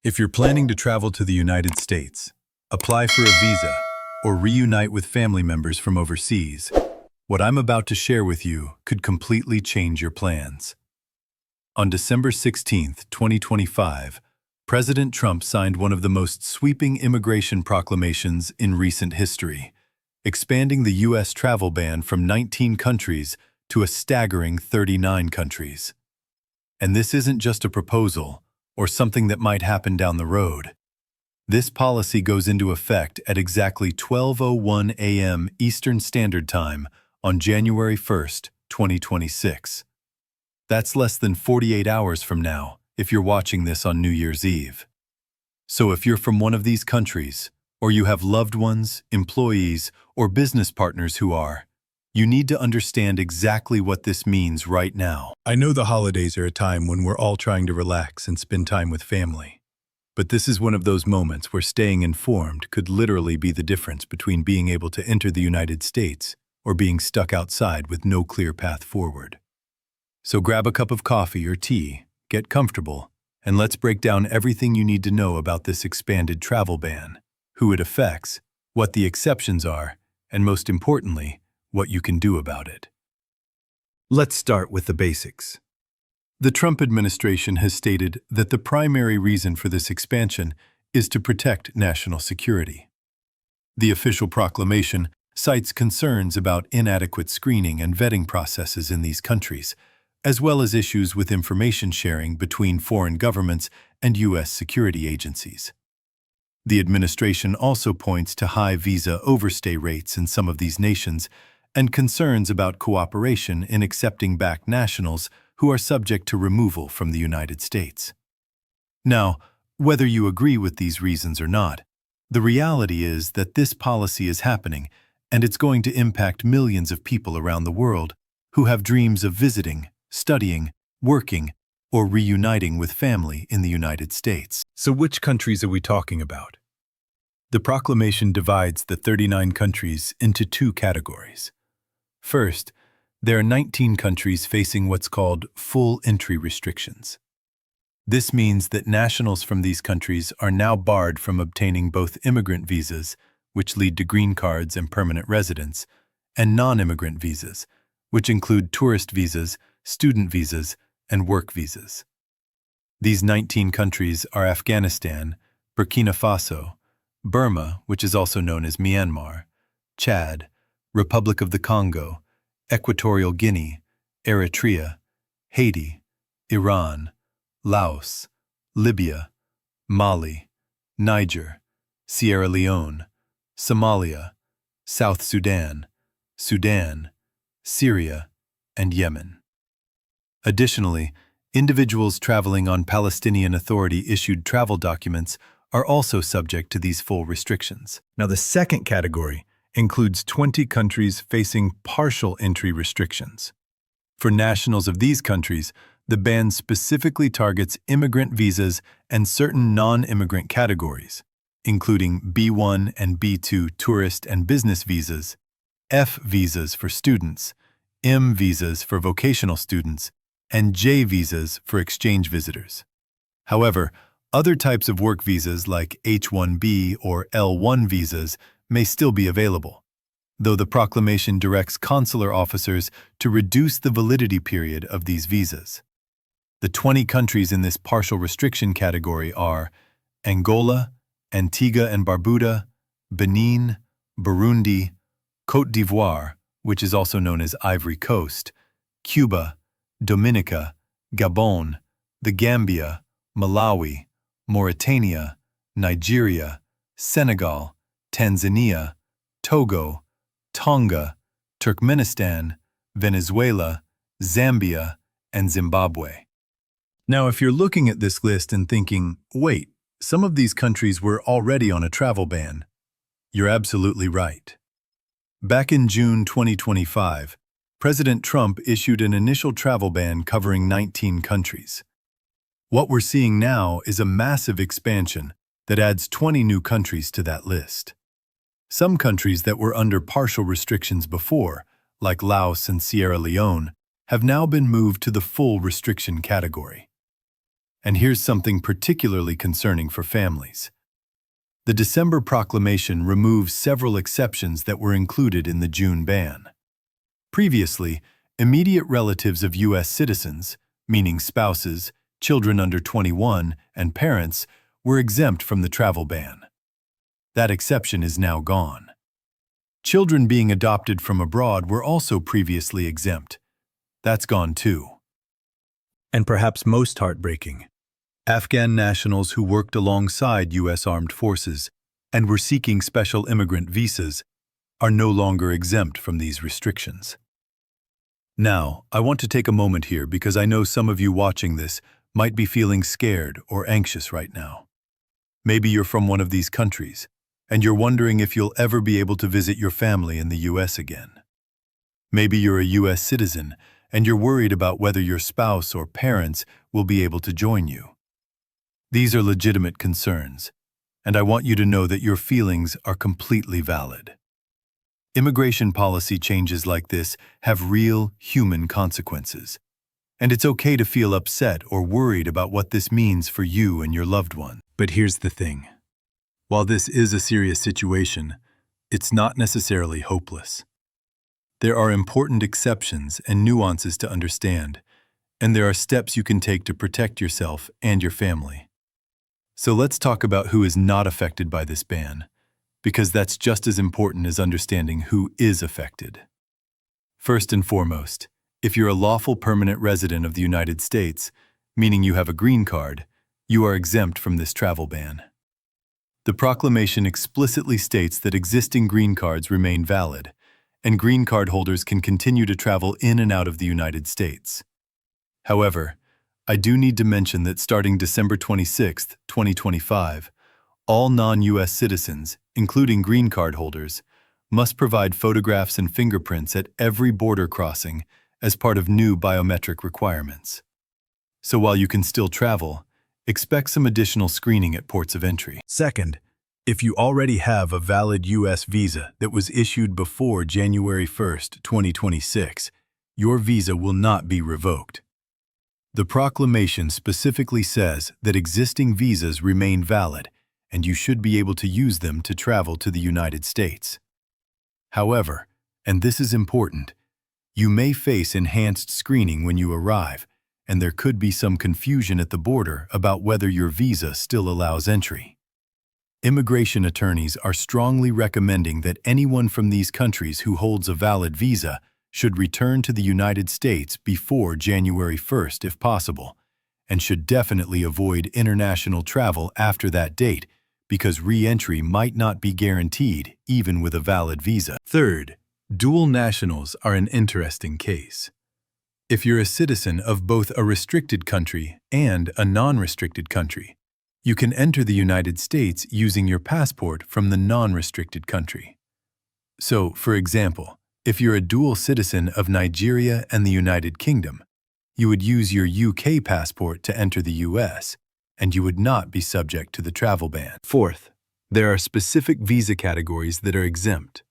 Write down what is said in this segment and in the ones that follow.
If you're planning to travel to the United States, apply for a visa, or reunite with family members from overseas, what I'm about to share with you could completely change your plans. On December 16, 2025, President Trump signed one of the most sweeping immigration proclamations in recent history, expanding the U.S. travel ban from 19 countries to a staggering 39 countries. And this isn't just a proposal or something that might happen down the road. This policy goes into effect at exactly 12:01 a.m. Eastern Standard Time on January 1, 2026. That's less than 48 hours from now if you're watching this on New Year's Eve. So if you're from one of these countries, or you have loved ones, employees, or business partners who are, you need to understand exactly what this means right now. I know the holidays are a time when we're all trying to relax and spend time with family. But this is one of those moments where staying informed could literally be the difference between being able to enter the United States or being stuck outside with no clear path forward. So grab a cup of coffee or tea, get comfortable, and let's break down everything you need to know about this expanded travel ban, who it affects, what the exceptions are, and most importantly, what you can do about it. Let's start with the basics. The Trump administration has stated that the primary reason for this expansion is to protect national security. The official proclamation cites concerns about inadequate screening and vetting processes in these countries, as well as issues with information sharing between foreign governments and U.S. security agencies. The administration also points to high visa overstay rates in some of these nations and concerns about cooperation in accepting back nationals who are subject to removal from the United States. Now, whether you agree with these reasons or not, the reality is that this policy is happening, and it's going to impact millions of people around the world who have dreams of visiting, studying, working, or reuniting with family in the United States. So which countries are we talking about? The proclamation divides the 39 countries into two categories. First, there are 19 countries facing what's called full entry restrictions. This means that nationals from these countries are now barred from obtaining both immigrant visas, which lead to green cards and permanent residence, and non-immigrant visas, which include tourist visas, student visas, and work visas. These 19 countries are Afghanistan, Burkina Faso, Burma, which is also known as Myanmar, Chad, Republic of the Congo, Equatorial Guinea, Eritrea, Haiti, Iran, Laos, Libya, Mali, Niger, Sierra Leone, Somalia, South Sudan, Sudan, Syria, and Yemen. Additionally, individuals traveling on Palestinian Authority-issued travel documents are also subject to these full restrictions. Now, the second category includes 20 countries facing partial entry restrictions. For nationals of these countries, the ban specifically targets immigrant visas and certain non-immigrant categories, including B1 and B2 tourist and business visas, F visas for students, M visas for vocational students, and J visas for exchange visitors. However, other types of work visas like H-1B or L-1 visas may still be available, though the proclamation directs consular officers to reduce the validity period of these visas. The 20 countries in this partial restriction category are Angola, Antigua and Barbuda, Benin, Burundi, Côte d'Ivoire, which is also known as Ivory Coast, Cuba, Dominica, Gabon, the Gambia, Malawi, Mauritania, Nigeria, Senegal, Tanzania, Togo, Tonga, Turkmenistan, Venezuela, Zambia, and Zimbabwe. Now, if you're looking at this list and thinking, wait, some of these countries were already on a travel ban, you're absolutely right. Back in June 2025, President Trump issued an initial travel ban covering 19 countries. What we're seeing now is a massive expansion that adds 20 new countries to that list. Some countries that were under partial restrictions before, like Laos and Sierra Leone, have now been moved to the full restriction category. And here's something particularly concerning for families. The December proclamation removes several exceptions that were included in the June ban. Previously, immediate relatives of U.S. citizens, meaning spouses, children under 21, and parents, were exempt from the travel ban. That exception is now gone. Children being adopted from abroad were also previously exempt. That's gone too. And perhaps most heartbreaking, Afghan nationals who worked alongside U.S. armed forces and were seeking special immigrant visas are no longer exempt from these restrictions. Now, I want to take a moment here because I know some of you watching this might be feeling scared or anxious right now. Maybe you're from one of these countries, and you're wondering if you'll ever be able to visit your family in the U.S. again. Maybe you're a U.S. citizen, and you're worried about whether your spouse or parents will be able to join you. These are legitimate concerns, and I want you to know that your feelings are completely valid. Immigration policy changes like this have real human consequences, and it's okay to feel upset or worried about what this means for you and your loved one. But here's the thing. While this is a serious situation, it's not necessarily hopeless. There are important exceptions and nuances to understand, and there are steps you can take to protect yourself and your family. So let's talk about who is not affected by this ban, because that's just as important as understanding who is affected. First and foremost, if you're a lawful permanent resident of the United States, meaning you have a green card, you are exempt from this travel ban. The proclamation explicitly states that existing green cards remain valid, and green card holders can continue to travel in and out of the United States. However, I do need to mention that starting December 26, 2025, all non-U.S. citizens, including green card holders, must provide photographs and fingerprints at every border crossing as part of new biometric requirements. So while you can still travel, expect some additional screening at ports of entry. Second, if you already have a valid U.S. visa that was issued before January 1, 2026, your visa will not be revoked. The proclamation specifically says that existing visas remain valid and you should be able to use them to travel to the United States. However, and this is important, you may face enhanced screening when you arrive, and there could be some confusion at the border about whether your visa still allows entry. Immigration attorneys are strongly recommending that anyone from these countries who holds a valid visa should return to the United States before January 1st if possible, and should definitely avoid international travel after that date because re-entry might not be guaranteed even with a valid visa. Third, dual nationals are an interesting case. If you're a citizen of both a restricted country and a non-restricted country, you can enter the United States using your passport from the non-restricted country. So, for example, if you're a dual citizen of Nigeria and the United Kingdom, you would use your UK passport to enter the US, and you would not be subject to the travel ban. Fourth, there are specific visa categories that are exempt.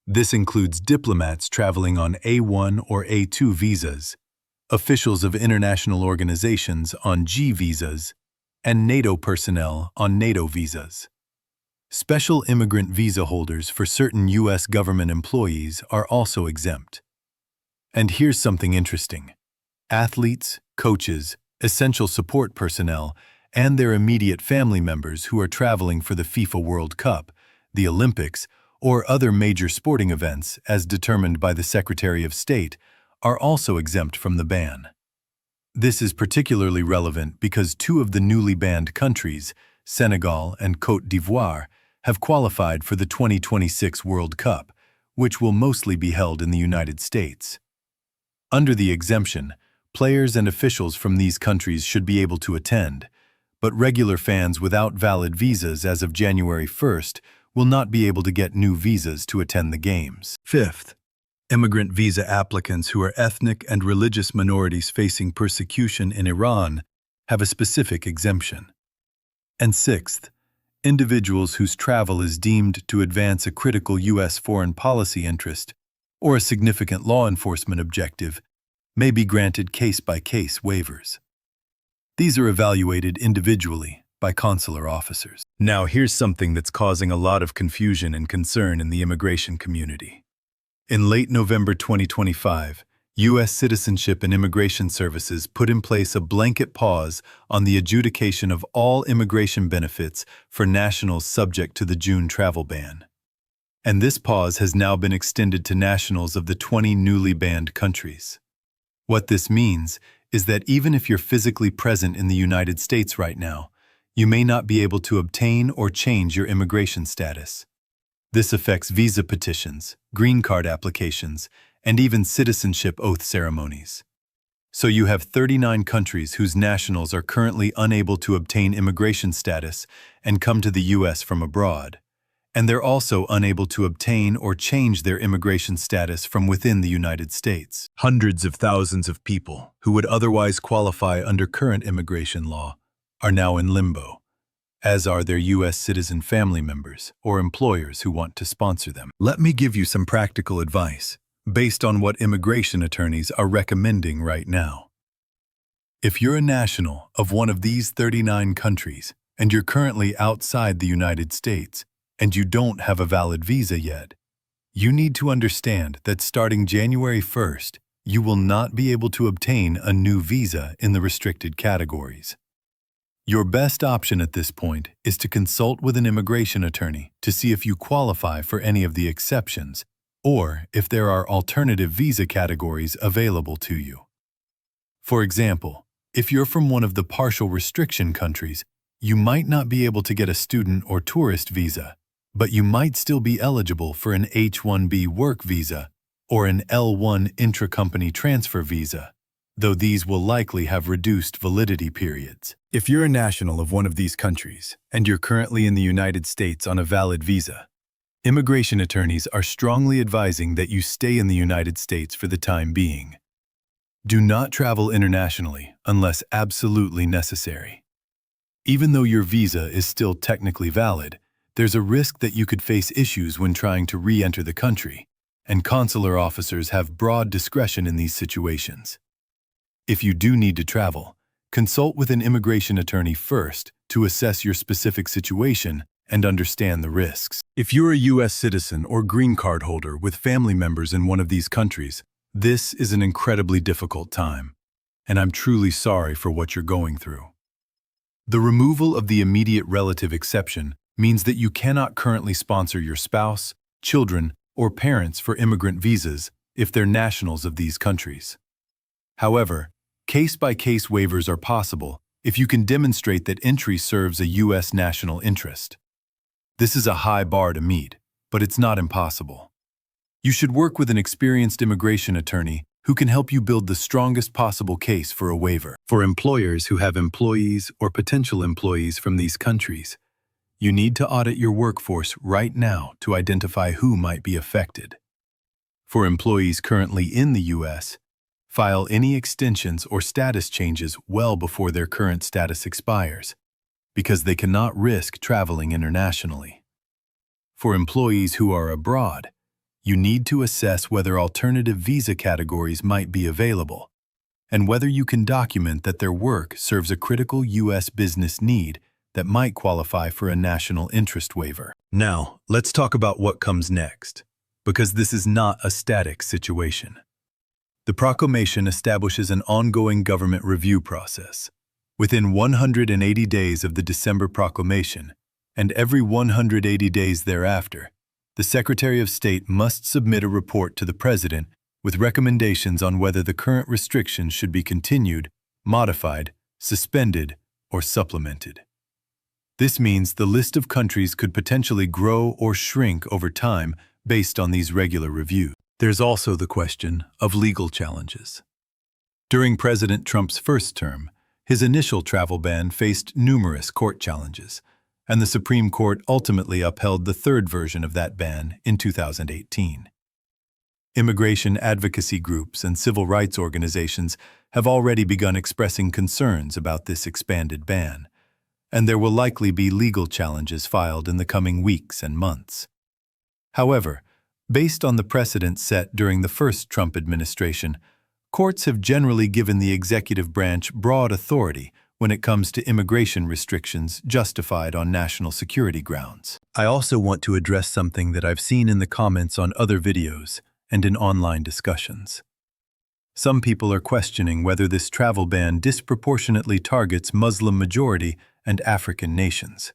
This includes diplomats traveling on A1 or A2 visas, officials of international organizations on G visas, and NATO personnel on NATO visas. Special immigrant visa holders for certain U.S. government employees are also exempt. And here's something interesting. Athletes, coaches, essential support personnel, and their immediate family members who are traveling for the FIFA World Cup, the Olympics, or other major sporting events as determined by the Secretary of State are also exempt from the ban. This is particularly relevant because two of the newly banned countries, Senegal and Côte d'Ivoire, have qualified for the 2026 World Cup, which will mostly be held in the United States. Under the exemption, players and officials from these countries should be able to attend, but regular fans without valid visas as of January 1st will not be able to get new visas to attend the games. Fifth, immigrant visa applicants who are ethnic and religious minorities facing persecution in Iran have a specific exemption. And sixth, individuals whose travel is deemed to advance a critical U.S. foreign policy interest or a significant law enforcement objective may be granted case-by-case waivers. These are evaluated individually by consular officers. Now, here's something that's causing a lot of confusion and concern in the immigration community. In late November 2025, U.S. Citizenship and Immigration Services put in place a blanket pause on the adjudication of all immigration benefits for nationals subject to the June travel ban. And this pause has now been extended to nationals of the 20 newly banned countries. What this means is that even if you're physically present in the United States right now, you may not be able to obtain or change your immigration status. This affects visa petitions, green card applications, and even citizenship oath ceremonies. So you have 39 countries whose nationals are currently unable to obtain immigration status and come to the U.S. from abroad. And they're also unable to obtain or change their immigration status from within the United States. Hundreds of thousands of people who would otherwise qualify under current immigration law are now in limbo, as are their U.S. citizen family members or employers who want to sponsor them. Let me give you some practical advice based on what immigration attorneys are recommending right now. If you're a national of one of these 39 countries and you're currently outside the United States and you don't have a valid visa yet, you need to understand that starting January 1st, you will not be able to obtain a new visa in the restricted categories. Your best option at this point is to consult with an immigration attorney to see if you qualify for any of the exceptions or if there are alternative visa categories available to you. For example, if you're from one of the partial restriction countries, you might not be able to get a student or tourist visa, but you might still be eligible for an H-1B work visa or an L-1 intra-company transfer visa, though these will likely have reduced validity periods. If you're a national of one of these countries and you're currently in the United States on a valid visa, immigration attorneys are strongly advising that you stay in the United States for the time being. Do not travel internationally unless absolutely necessary. Even though your visa is still technically valid, there's a risk that you could face issues when trying to re-enter the country, and consular officers have broad discretion in these situations. If you do need to travel, consult with an immigration attorney first to assess your specific situation and understand the risks. If you're a U.S. citizen or green card holder with family members in one of these countries, this is an incredibly difficult time, and I'm truly sorry for what you're going through. The removal of the immediate relative exception means that you cannot currently sponsor your spouse, children, or parents for immigrant visas if they're nationals of these countries. However, case-by-case waivers are possible if you can demonstrate that entry serves a U.S. national interest. This is a high bar to meet, but it's not impossible. You should work with an experienced immigration attorney who can help you build the strongest possible case for a waiver. For employers who have employees or potential employees from these countries, you need to audit your workforce right now to identify who might be affected. For employees currently in the U.S., file any extensions or status changes well before their current status expires, because they cannot risk traveling internationally. For employees who are abroad, you need to assess whether alternative visa categories might be available, and whether you can document that their work serves a critical U.S. business need that might qualify for a national interest waiver. Now, let's talk about what comes next, because this is not a static situation. The proclamation establishes an ongoing government review process. Within 180 days of the December proclamation, and every 180 days thereafter, the Secretary of State must submit a report to the President with recommendations on whether the current restrictions should be continued, modified, suspended, or supplemented. This means the list of countries could potentially grow or shrink over time based on these regular reviews. There's also the question of legal challenges. During President Trump's first term, his initial travel ban faced numerous court challenges, and the Supreme Court ultimately upheld the third version of that ban in 2018. Immigration advocacy groups and civil rights organizations have already begun expressing concerns about this expanded ban, and there will likely be legal challenges filed in the coming weeks and months. However, based on the precedent set during the first Trump administration, courts have generally given the executive branch broad authority when it comes to immigration restrictions justified on national security grounds. I also want to address something that I've seen in the comments on other videos and in online discussions. Some people are questioning whether this travel ban disproportionately targets Muslim-majority and African nations.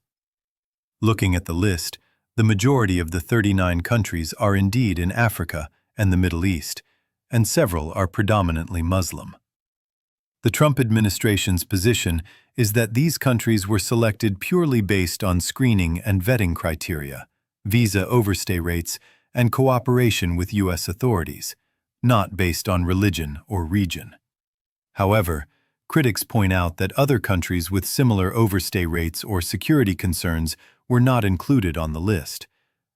Looking at the list, the majority of the 39 countries are indeed in Africa and the Middle East, and several are predominantly Muslim. The Trump administration's position is that these countries were selected purely based on screening and vetting criteria, visa overstay rates, and cooperation with U.S. authorities, not based on religion or region. However, critics point out that other countries with similar overstay rates or security concerns were not included on the list,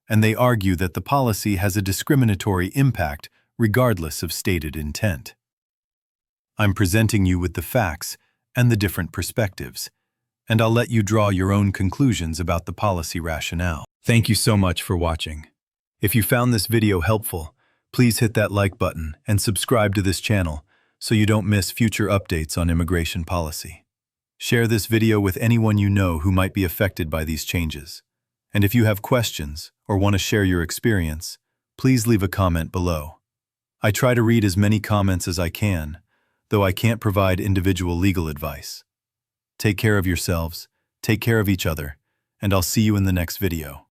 and they argue that the policy has a discriminatory impact regardless of stated intent. I'm presenting you with the facts and the different perspectives, and I'll let you draw your own conclusions about the policy rationale. Thank you so much for watching. If you found this video helpful, please hit that like button and subscribe to this channel so you don't miss future updates on immigration policy. Share this video with anyone you know who might be affected by these changes. And if you have questions or want to share your experience, please leave a comment below. I try to read as many comments as I can, though I can't provide individual legal advice. Take care of yourselves, take care of each other, and I'll see you in the next video.